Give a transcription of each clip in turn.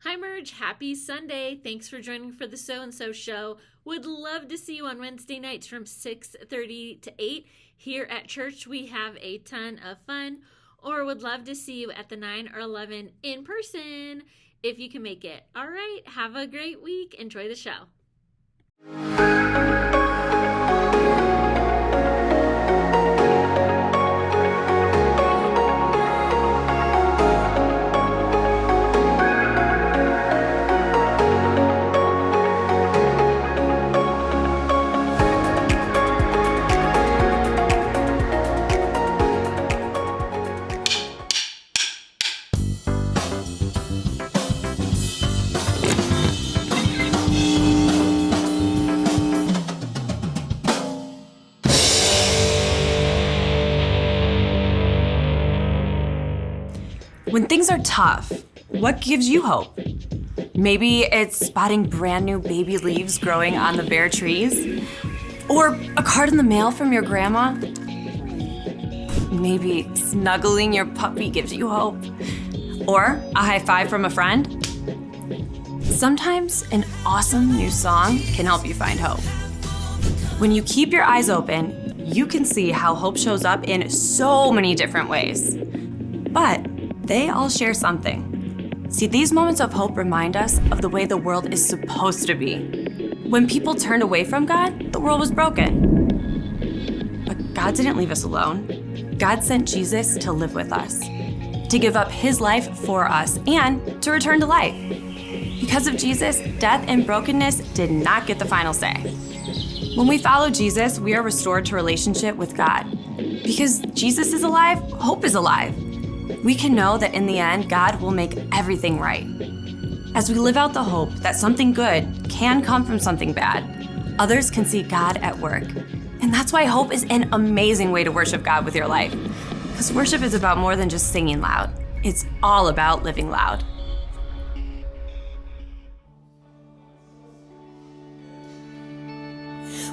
Hi, Merge. Happy Sunday. Thanks for joining for the So and So Show. Would love to see you on Wednesday nights from 6:30 to 8. Here at church, we have a ton of fun. Or would love to see you at the 9 or 11 in person if you can make it. All right. Have a great week. Enjoy the show. When things are tough, what gives you hope? Maybe it's spotting brand new baby leaves growing on the bare trees? Or a card in the mail from your grandma? Maybe snuggling your puppy gives you hope? Or a high five from a friend? Sometimes an awesome new song can help you find hope. When you keep your eyes open, you can see how hope shows up in so many different ways. But they all share something. See, these moments of hope remind us of the way the world is supposed to be. When people turned away from God, the world was broken. But God didn't leave us alone. God sent Jesus to live with us, to give up his life for us, and to return to life. Because of Jesus, death and brokenness did not get the final say. When we follow Jesus, we are restored to relationship with God. Because Jesus is alive, hope is alive. We can know that in the end, God will make everything right. As we live out the hope that something good can come from something bad, others can see God at work. And that's why hope is an amazing way to worship God with your life. Because worship is about more than just singing loud. It's all about living loud.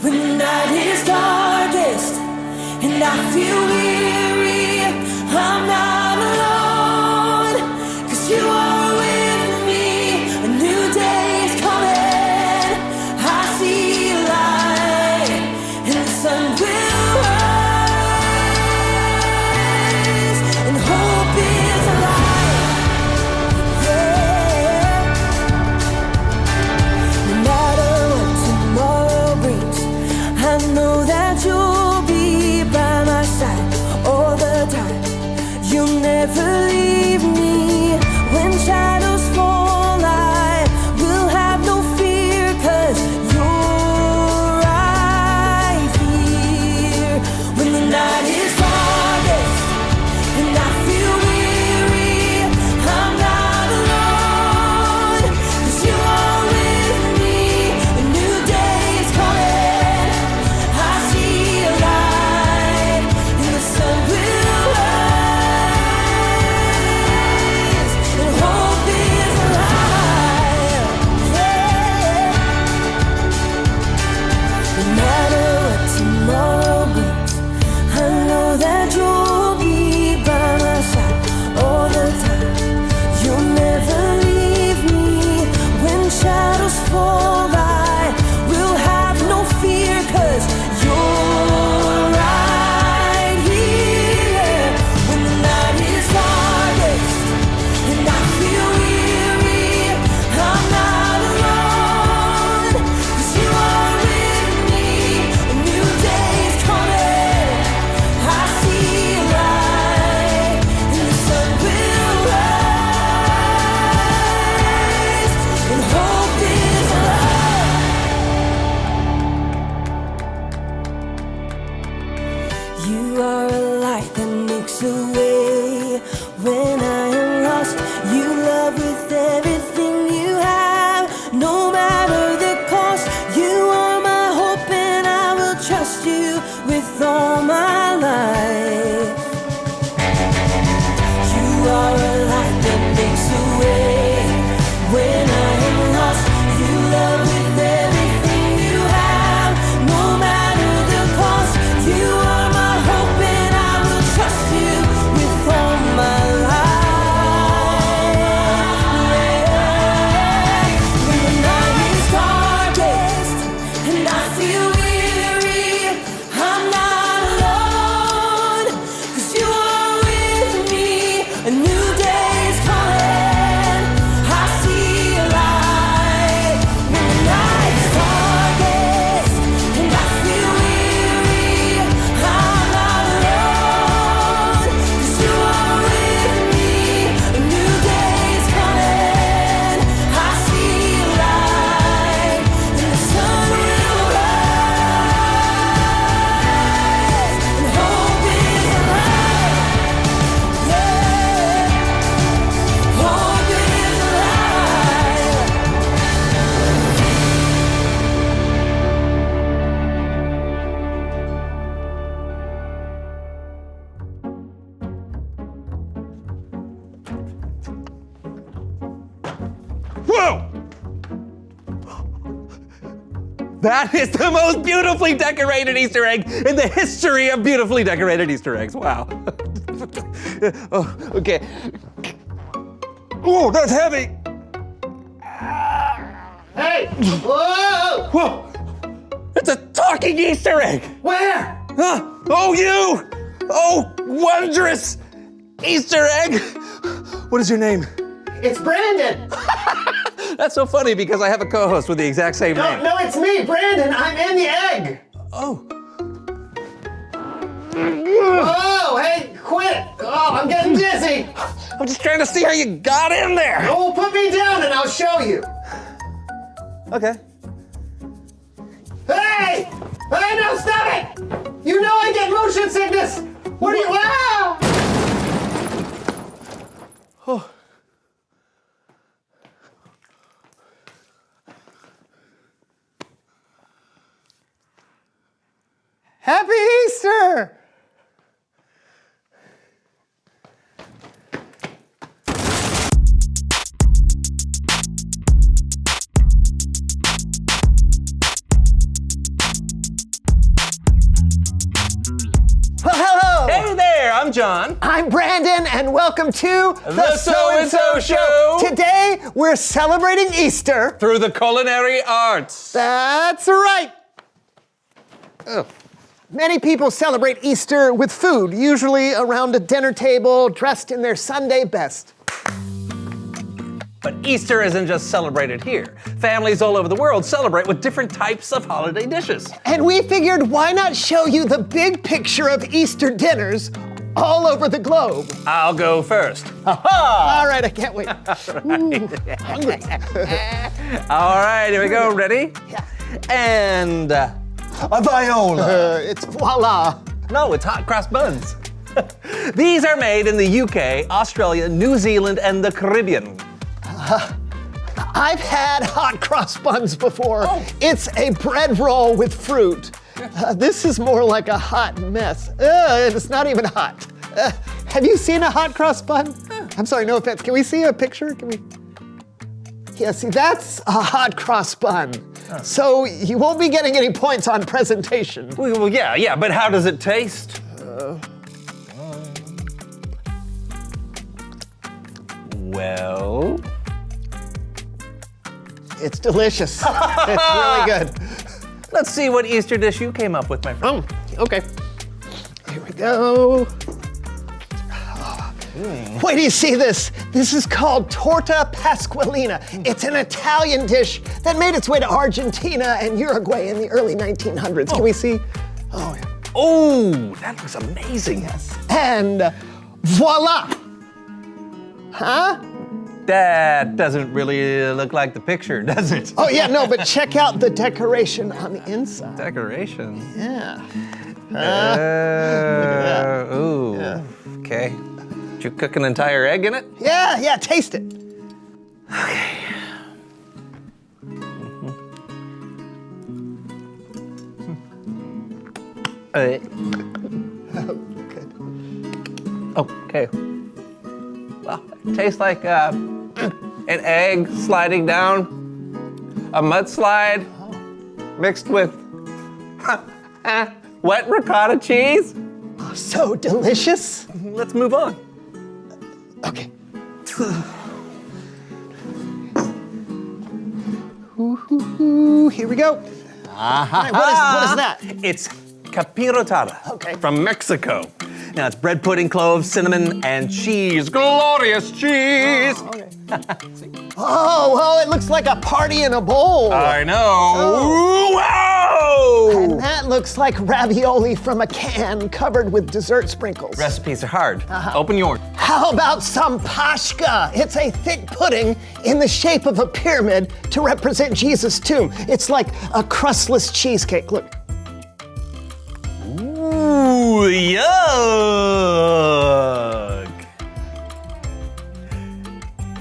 When the night is darkest and I feel weary, I'm not alone, 'cause you are with me. A new day is coming, I see light, and the sun will rise, and hope is alive, yeah. No matter what tomorrow brings, I know that you'll be by my side all the time. You'll never leave me. When shadows fall, I will have no fear, 'cause you're right here. When the night is darkest and I feel weary, I'm not alone, 'cause you are with me. A new day is coming, I see a light, and the sun will rise, and hope is alive, yeah. No matter what tomorrow brings, I know that you'll be by my side all the time. You'll never leave me. When shadows fall, I will have no fear, 'cause you're right here. When the night is darkest and I feel weary, I'm not alone, 'cause you are with me. A new day is coming, I see light, and the sun will rise, and hope is alive. You are a light that makes a way when I am lost. You love with everything you have, no matter the cost. You are my hope, and I will trust you with all my life. You are a light that makes a way when I am lost. You love with everything you have, no matter the cost. You are my hope, and I will trust you with all my life, yeah. That is the most beautifully decorated Easter egg in the history of beautifully decorated Easter eggs. Wow. Oh, okay. Oh, that's heavy. Hey! Whoa! Whoa! It's a talking Easter egg. Where? Huh? Oh, you! Oh, wondrous Easter egg! What is your name? It's Brandon. That's so funny because I have a co-host with the exact same name. No, it's me, Brandon. I'm in the egg. Oh. Whoa! Hey, quit! Oh, I'm getting dizzy. I'm just trying to see how you got in there. Oh, put me down and I'll show you. Okay. Hey! Hey, no, stop it! You know I get motion sickness. What are you? Ah! Oh. Happy Easter! Well, hello! Hey there, I'm John. I'm Brandon, and welcome to The So-and-So Show. Today, we're celebrating Easter. Through the culinary arts. That's right. Oh. Many people celebrate Easter with food, usually around a dinner table, dressed in their Sunday best. But Easter isn't just celebrated here. Families all over the world celebrate with different types of holiday dishes. And we figured, why not show you the big picture of Easter dinners all over the globe? I'll go first. All right, I can't wait. Hungry. All right, here we go. Ready? Yeah. And a viola. It's voila. No, it's hot cross buns. These are made in the UK, Australia, New Zealand, and the Caribbean. I've had hot cross buns before. Oh. It's a bread roll with fruit. This is more like a hot mess. It's not even hot. Have you seen a hot cross bun? I'm sorry, no offense. Can we see a picture? Can we? Yeah, see, that's a hot cross bun. So you won't be getting any points on presentation. Well, yeah, but how does it taste? Well, It's delicious. It's really good. let's see what Easter dish you came up with, my friend. Oh, okay. Here we go. Wait till you see this. This is called torta pasqualina. It's an Italian dish that made its way to Argentina and Uruguay in the early 1900s. Can we see? Oh, yeah. Oh, that looks amazing. And voila. Huh? That doesn't really look like the picture, does it? Oh, yeah, no, but check out the decoration on the inside. Decoration. Yeah. Ooh. Yeah. Okay. Did you cook an entire egg in it? Yeah, taste it. Okay. Good. Okay. Well, it tastes like an egg sliding down a mudslide mixed with wet ricotta cheese. So delicious. Let's move on. Okay. Ooh, here we go. All right, what is that? It's capirotada Okay. from Mexico. Now it's bread pudding, cloves, cinnamon, and cheese. Glorious cheese! Okay. Oh, it looks like a party in a bowl. I know. And Wow! that looks like ravioli from a can covered with dessert sprinkles. Recipes are hard. Open yours. How about some pashka? It's a thick pudding in the shape of a pyramid to represent Jesus' tomb. It's like a crustless cheesecake. Look. Ooh, yuck!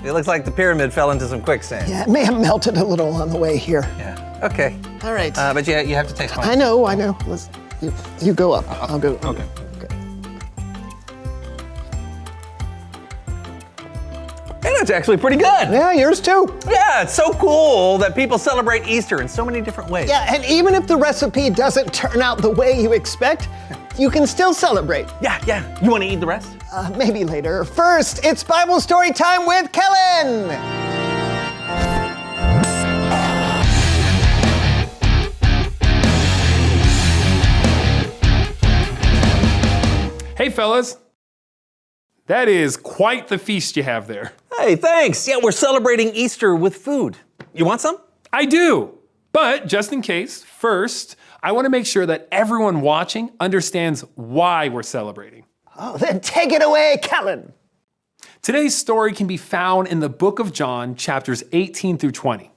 It looks like the pyramid fell into some quicksand. Yeah, it may have melted a little on the way here. Yeah. Okay. All right. But you have to taste mine. I know. You go up. I'll go. Okay. That's actually pretty good. Yeah, yours too. Yeah, it's so cool that people celebrate Easter in so many different ways. Yeah, and even if the recipe doesn't turn out the way you expect, you can still celebrate. Yeah. You want to eat the rest? Maybe later. First, it's Bible story time with Kellen. Hey, fellas. That is quite the feast you have there. Hey, thanks. Yeah, we're celebrating Easter with food. You want some? I do. But just in case, first, I want to make sure that everyone watching understands why we're celebrating. Oh, then take it away, Kellen. Today's story can be found in the book of John, chapters 18 through 20.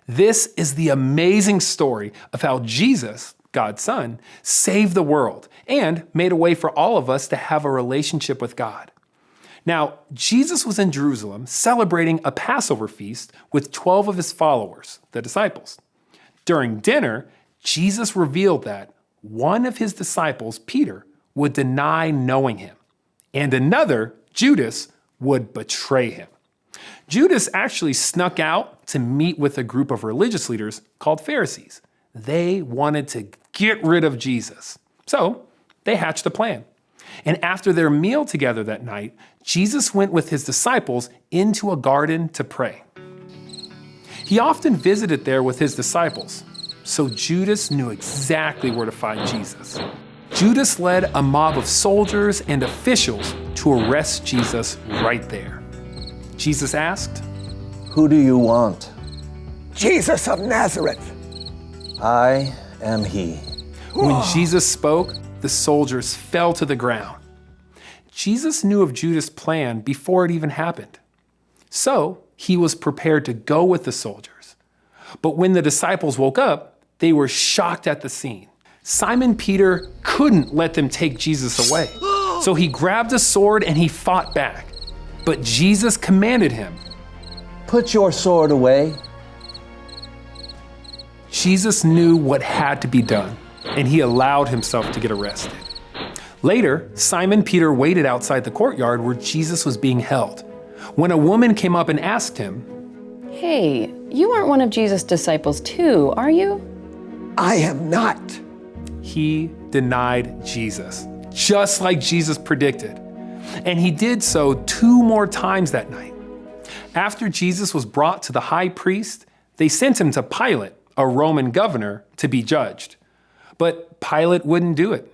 This is the amazing story of how Jesus, God's Son, saved the world and made a way for all of us to have a relationship with God. Now, Jesus was in Jerusalem celebrating a Passover feast with 12 of his followers, the disciples. During dinner, Jesus revealed that one of his disciples, Peter, would deny knowing him, and another, Judas, would betray him. Judas actually snuck out to meet with a group of religious leaders called Pharisees. They wanted to get rid of Jesus. So they hatched a plan. And after their meal together that night, Jesus went with his disciples into a garden to pray. He often visited there with his disciples, so Judas knew exactly where to find Jesus. Judas led a mob of soldiers and officials to arrest Jesus right there. Jesus asked, "Who do you want?" Jesus of Nazareth. I am he. When Jesus spoke, the soldiers fell to the ground. Jesus knew of Judas' plan before it even happened. So he was prepared to go with the soldiers. But when the disciples woke up, they were shocked at the scene. Simon Peter couldn't let them take Jesus away. So he grabbed a sword and he fought back. But Jesus commanded him. Put your sword away. Jesus knew what had to be done, and he allowed himself to get arrested. Later, Simon Peter waited outside the courtyard where Jesus was being held. When a woman came up and asked him, "Hey, you aren't one of Jesus' disciples too, are you?" I am not. he denied Jesus, just like Jesus predicted. And he did so 2 more times that night. After Jesus was brought to the high priest, they sent him to Pilate, a Roman governor, to be judged. But Pilate wouldn't do it.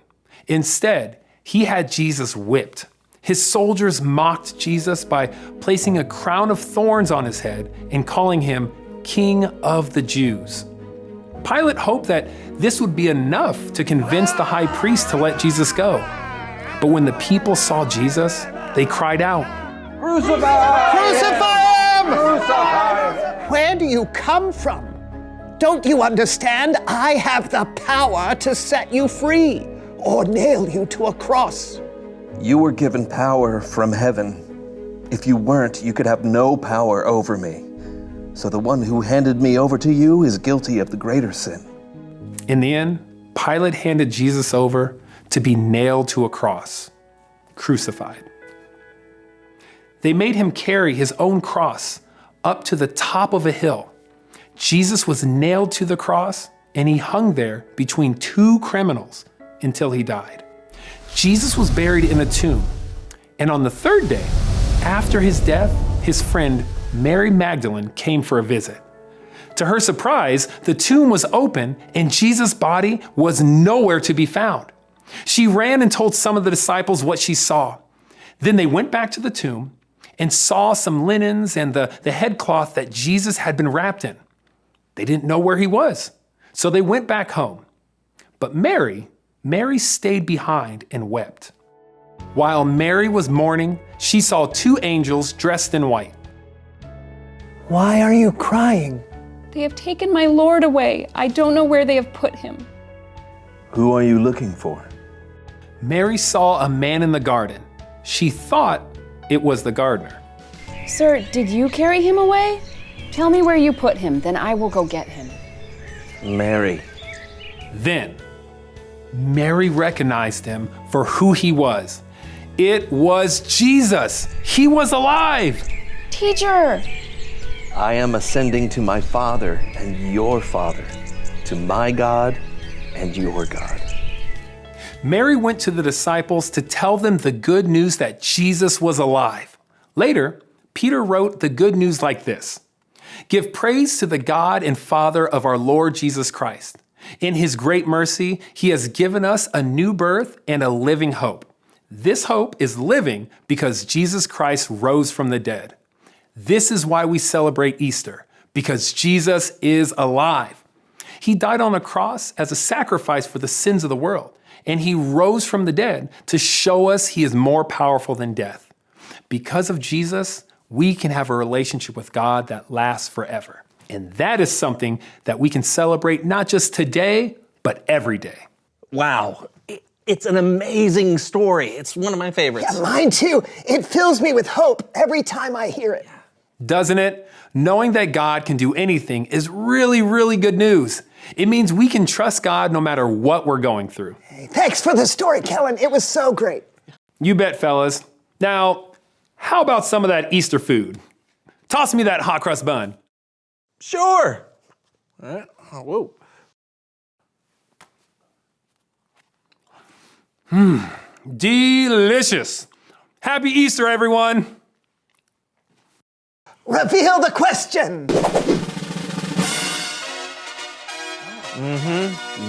Instead, he had Jesus whipped. His soldiers mocked Jesus by placing a crown of thorns on his head and calling him King of the Jews. Pilate hoped that this would be enough to convince the high priest to let Jesus go. But when the people saw Jesus, they cried out, Crucify! Crucify him! Crucify him! Where do you come from? Don't you understand? I have the power to set you free or nail you to a cross. You were given power from heaven. If you weren't, you could have no power over me. So the one who handed me over to you is guilty of the greater sin. In the end, Pilate handed Jesus over to be nailed to a cross, crucified. They made him carry his own cross up to the top of a hill. Jesus was nailed to the cross, and he hung there between 2 criminals until he died. Jesus was buried in a tomb, and on the 3rd day, after his death, his friend Mary Magdalene came for a visit. To her surprise, the tomb was open and Jesus' body was nowhere to be found. She ran and told some of the disciples what she saw. Then they went back to the tomb and saw some linens and the headcloth that Jesus had been wrapped in. They didn't know where he was, so they went back home. But Mary stayed behind and wept. While Mary was mourning, she saw 2 angels dressed in white. Why are you crying? They have taken my Lord away. I don't know where they have put him. Who are you looking for? Mary saw a man in the garden. She thought it was the gardener. Sir, did you carry him away? Tell me where you put him, then I will go get him. Mary. Then, Mary recognized him for who he was. It was Jesus. He was alive. Teacher! I am ascending to my Father and your Father, to my God and your God. Mary went to the disciples to tell them the good news that Jesus was alive. Later, Peter wrote the good news like this: Give praise to the God and Father of our Lord Jesus Christ. In his great mercy, he has given us a new birth and a living hope. This hope is living because Jesus Christ rose from the dead. This is why we celebrate Easter, because Jesus is alive. He died on a cross as a sacrifice for the sins of the world, and he rose from the dead to show us he is more powerful than death. Because of Jesus, we can have a relationship with God that lasts forever. And that is something that we can celebrate not just today, but every day. Wow. It's an amazing story. It's one of my favorites. Yeah, mine too. It fills me with hope every time I hear it. Doesn't it? Knowing that God can do anything is really, really good news. It means we can trust God no matter what we're going through. Hey, thanks for the story, Kellen. It was so great. You bet, fellas. Now, how about some of that Easter food? Toss me that hot crust bun. Sure. All right. Oh, whoa. Delicious. Happy Easter, everyone. Reveal the question.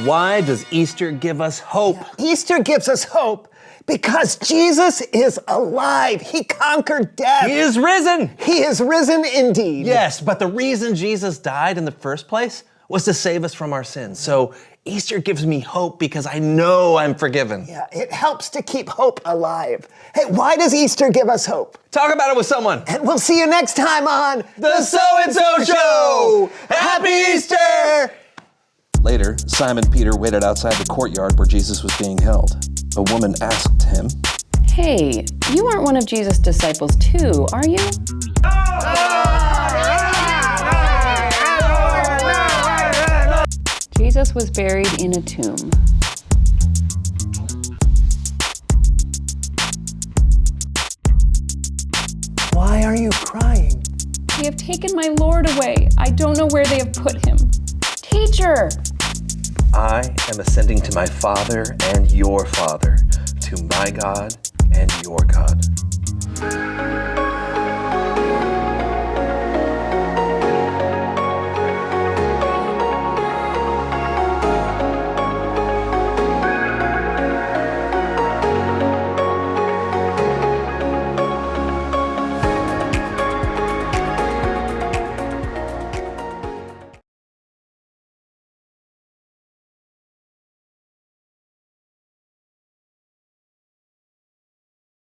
Why does Easter give us hope? Easter gives us hope because Jesus is alive. He conquered death. He is risen. He is risen indeed. Yes, but the reason Jesus died in the first place was to save us from our sins. So Easter gives me hope because I know I'm forgiven. Yeah, it helps to keep hope alive. Hey, why does Easter give us hope? Talk about it with someone. And we'll see you next time on The So-and-so Show. Happy Easter! Later, Simon Peter waited outside the courtyard where Jesus was being held. A woman asked him, Hey, you aren't one of Jesus' disciples too, are you? Jesus was buried in a tomb. Why are you crying? They have taken my Lord away. I don't know where they have put him. Teacher! I am ascending to my Father and your Father, to my God and your God.